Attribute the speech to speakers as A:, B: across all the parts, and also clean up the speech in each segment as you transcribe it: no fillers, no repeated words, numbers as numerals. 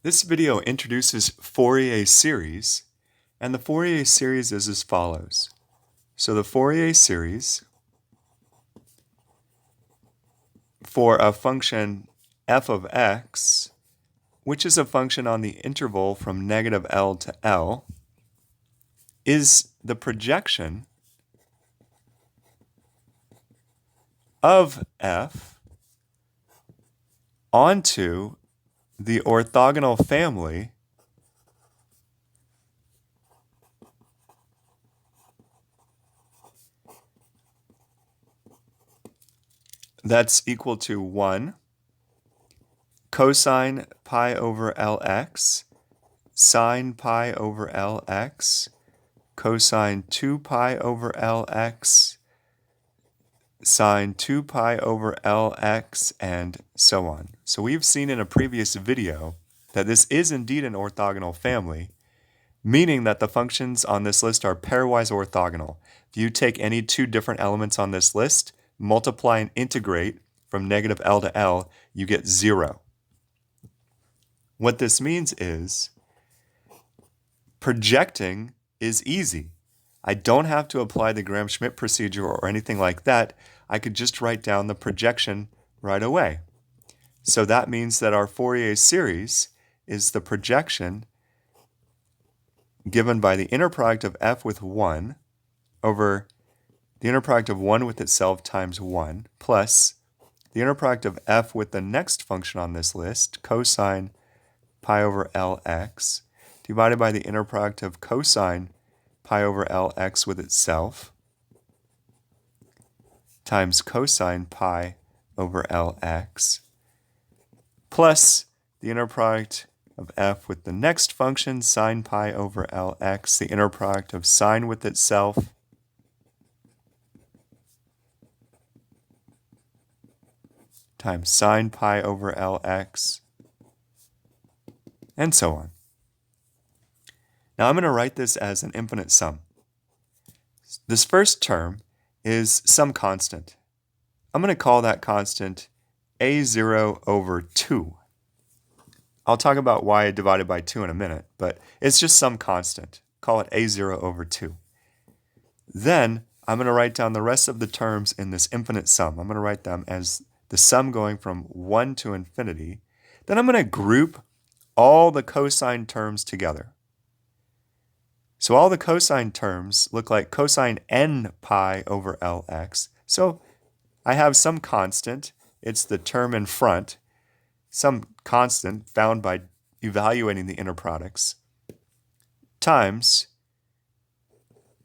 A: This video introduces Fourier series, and the Fourier series is as follows. So the Fourier series for a function f of x, which is a function on the interval from negative L to L, is the projection of f onto the orthogonal family that's equal to 1 cosine pi over Lx, sine pi over Lx, cosine 2 pi over Lx, sine 2 pi over Lx, and so on. So we've seen in a previous video that this is indeed an orthogonal family, meaning that the functions on this list are pairwise orthogonal. If you take any two different elements on this list, multiply and integrate from negative L to L, you get 0. What this means is projecting is easy. I don't have to apply the Gram-Schmidt procedure or anything like that. I could just write down the projection right away. So that means that our Fourier series is the projection given by the inner product of f with 1 over the inner product of 1 with itself times 1 plus the inner product of f with the next function on this list, cosine pi over Lx, divided by the inner product of cosine pi over Lx with itself times cosine pi over Lx plus the inner product of f with the next function, sine pi over Lx, the inner product of sine with itself times sine pi over Lx, and so on. Now I'm going to write this as an infinite sum. This first term is some constant. I'm going to call that constant a0 over 2. I'll talk about y divided by 2 in a minute, but it's just some constant. Call it a0 over 2. Then I'm going to write down the rest of the terms in this infinite sum. I'm going to write them as the sum going from 1 to infinity. Then I'm going to group all the cosine terms together. So all the cosine terms look like cosine n pi over Lx. So I have some constant. It's the term in front. Some constant found by evaluating the inner products times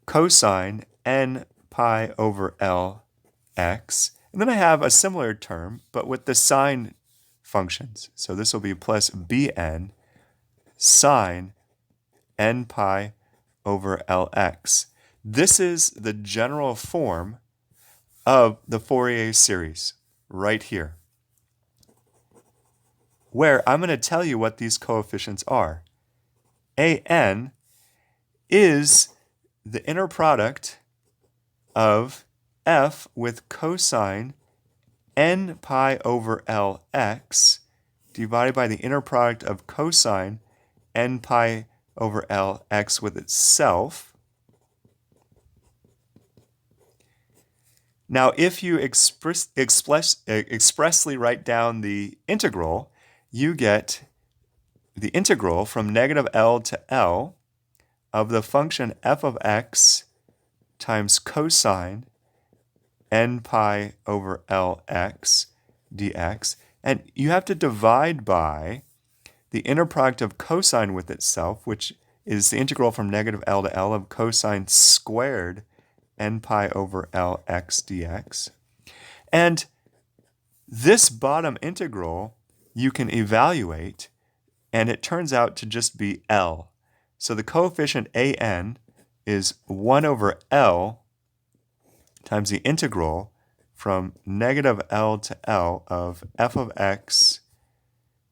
A: cosine n pi over Lx. And then I have a similar term, but with the sine functions. So this will be plus bn sine n pi over Lx. This is the general form of the Fourier series right here, where I'm going to tell you what these coefficients are. An is the inner product of f with cosine n pi over Lx divided by the inner product of cosine n pi over Lx with itself. Now, if you expressly write down the integral, you get the integral from negative L to L of the function f of x times cosine n pi over Lx dx. And you have to divide by the inner product of cosine with itself, which is the integral from negative L to L of cosine squared n pi over Lx dx. And this bottom integral you can evaluate, and it turns out to just be L. So the coefficient an is 1 over L times the integral from negative L to L of f of x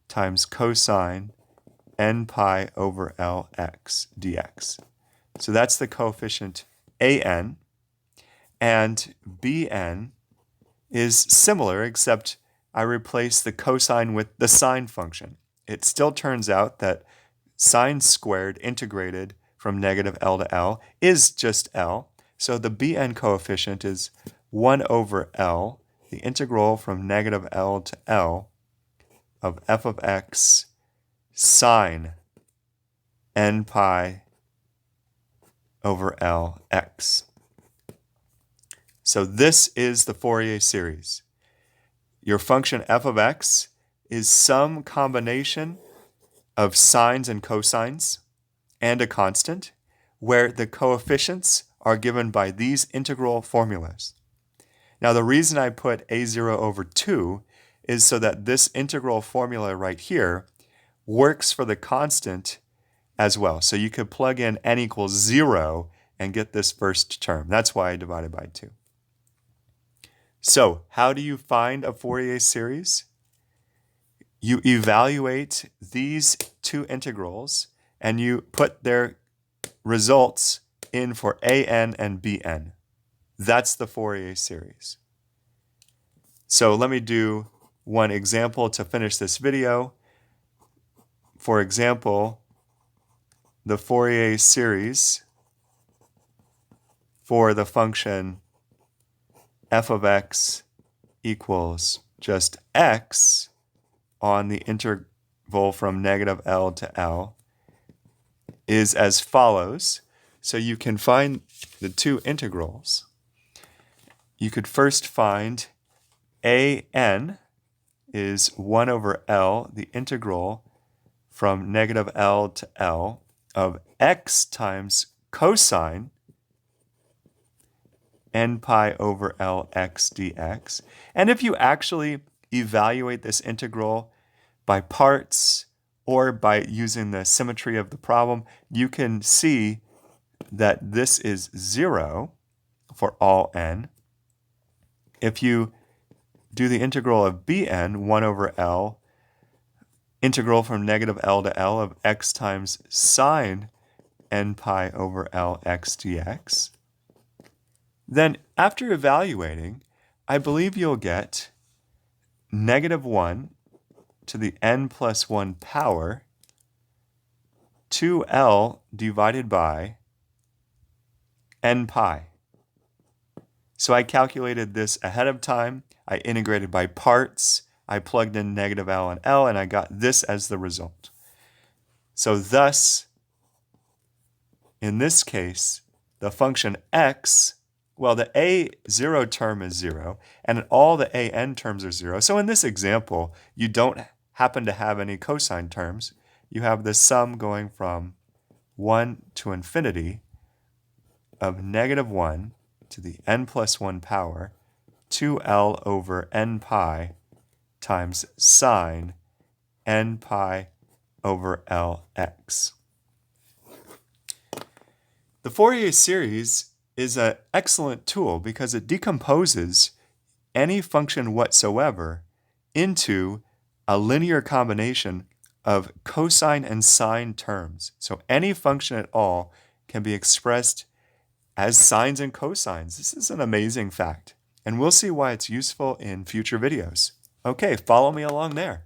A: times cosine n pi over Lx dx. So that's the coefficient an, and bn is similar, except I replace the cosine with the sine function. it still turns out that sine squared integrated from negative L to L is just L. So the Bn coefficient is 1 over L, the integral from negative L to L of f of x sine n pi over Lx. So this is the Fourier series. Your function f of x is some combination of sines and cosines and a constant, where the coefficients are given by these integral formulas. Now the reason I put a0 over 2 is so that this integral formula right here works for the constant as well. So you could plug in n equals 0 and get this first term. That's why I divided by 2. So how do you find a Fourier series? You evaluate these two integrals and you put their results in for an and bn. That's the Fourier series. So let me do one example to finish this video. For example, the Fourier series for the function f of x equals just x on the interval from negative L to L is as follows. So you can find the two integrals. You could first find an is 1 over L, the integral from negative L to L of x times cosine n pi over Lx dx. And if you actually evaluate this integral by parts or by using the symmetry of the problem, you can see that this is 0 for all n. If you do the integral of bn, 1 over L, integral from negative L to L of x times sine n pi over Lx dx, then after evaluating, I believe you'll get negative 1 to the n plus 1 power 2L divided by n pi. So I calculated this ahead of time. I integrated by parts. I plugged in negative L and L, and I got this as the result. So thus, in this case, the function x, well, the a0 term is 0, and all the an terms are 0. So in this example, you don't happen to have any cosine terms. You have the sum going from 1 to infinity of negative 1 to the n plus 1 power 2L over n pi times sine n pi over Lx. The Fourier series is an excellent tool because it decomposes any function whatsoever into a linear combination of cosine and sine terms. So any function at all can be expressed as sines and cosines. This is an amazing fact, and we'll see why it's useful in future videos. Okay, follow me along there.